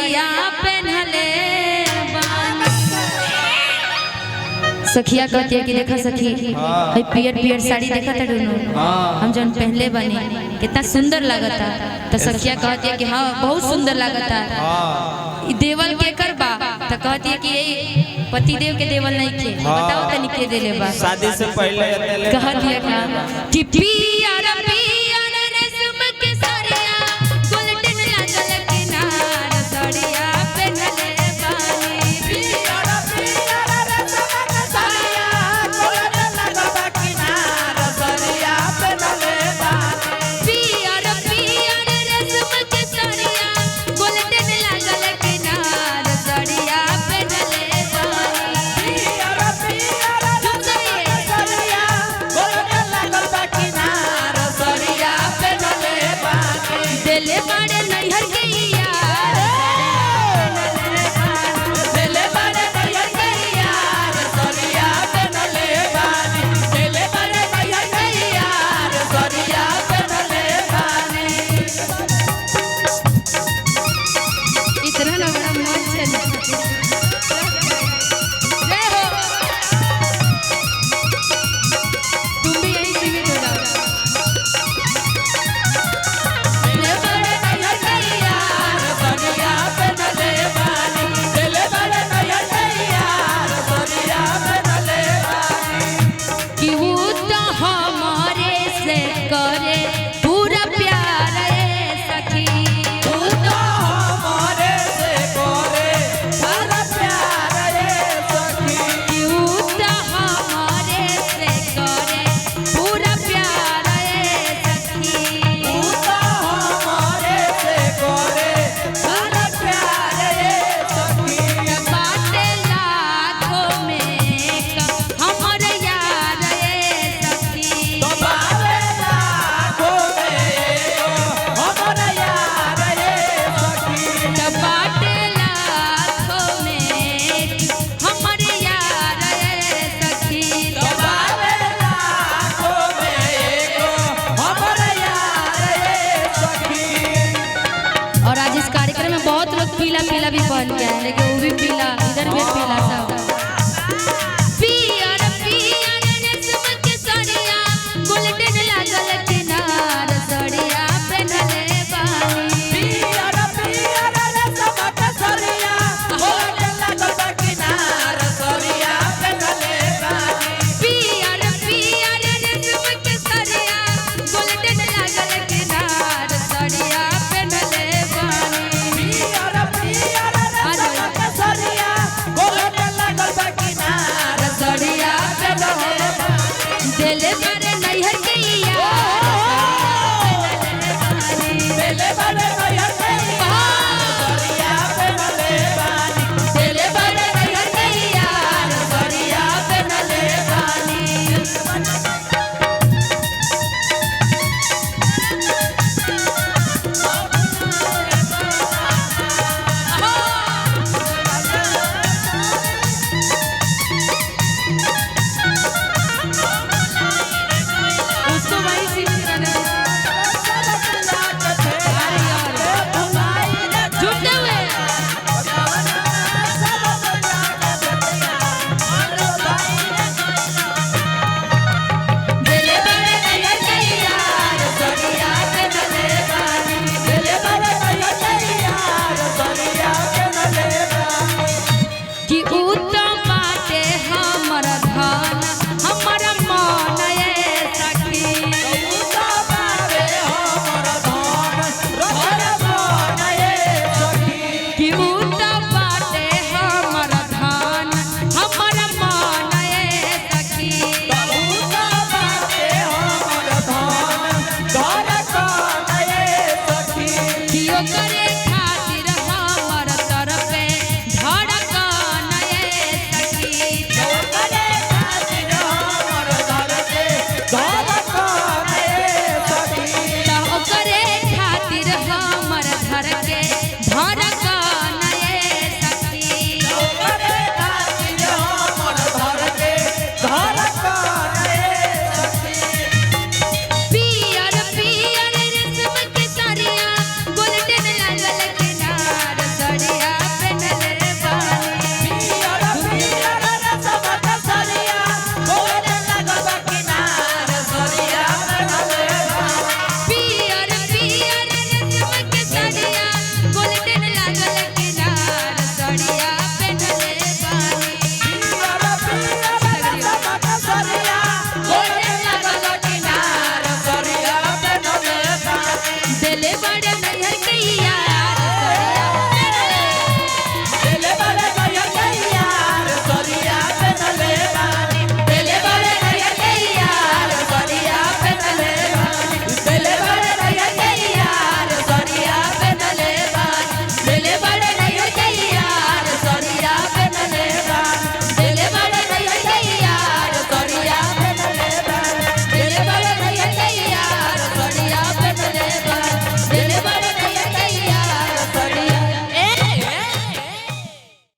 सड़िया पहनले सखिया कहती है कि देखा सखी भाई पियर पियर साड़ी देखा था हम जन पहले बने कितना सुंदर लगता। तो सखिया कहती है कि हाँ बहुत सुंदर लगता। देवल के करबा तो कहती है कि यही पति देव के देवल नहीं के बताओ तनी के देले बा शादी से पहले कहती है कि पियर पियर रेशम के साड़िया गोल्डन लागल किनार साड़िया पहनले बानी पियर पियर रेशम के साड़िया गोल्डन लागल किनार साड़िया पहनले बानी पियर पियर रेशम के साड़िया गोल्डन लागल किनार साड़िया पहनले बानी पियर पियर रेशम के साड़िया गोल्डन लागल किनार साड़िया पहनले बानी दिले बड़े नैहर के यार दिले बड़े नैहर के यार साड़िया पहनले बानी दिले बड़े नैहर के यार साड़िया पहनले बानी इतना ना बड़ा मन चले जय हो तुम भी यही जीवित हो जाओ। दिले बड़े नैहर के यार साड़िया पहनले बानी दिले बड़े नैहर के यार साड़िया पहनले बानी कि वो तो हमारे से करे पूरा प्यार है सखी तू तो हमारे से करे सारा प्यार रे सखी कि वो तो हमारे से करे पूरा प्यार है सखी तू तो हमारे से करे सारा प्यार रे सखी बाटे लाखों में हमर यार है सखी तो बावे लाखों में हमर यार रे सखी बाटे लाखों में हमर यार है सखी तो बावे लाखों में हमर यार रे सखी। और आज इस कार्यक्रम में बहुत लोग पीला पीला भी पहन के आए लेकिन वो भी पीला इधर भी पीला सब पियर पियर रेशम के साड़िया गोल्डन लागल किनार साड़िया पहनले बानी पियर पियर रेशम के साड़िया गोल्डन लागल किनार साड़िया पहनले बानी पियर पियर रेशम के साड़िया गोल्डन लागल किनार साड़िया पहनले बानी पियर पियर रेशम के साड़िया गोल्डन लागल किनार साड़िया पहनले बानी दिल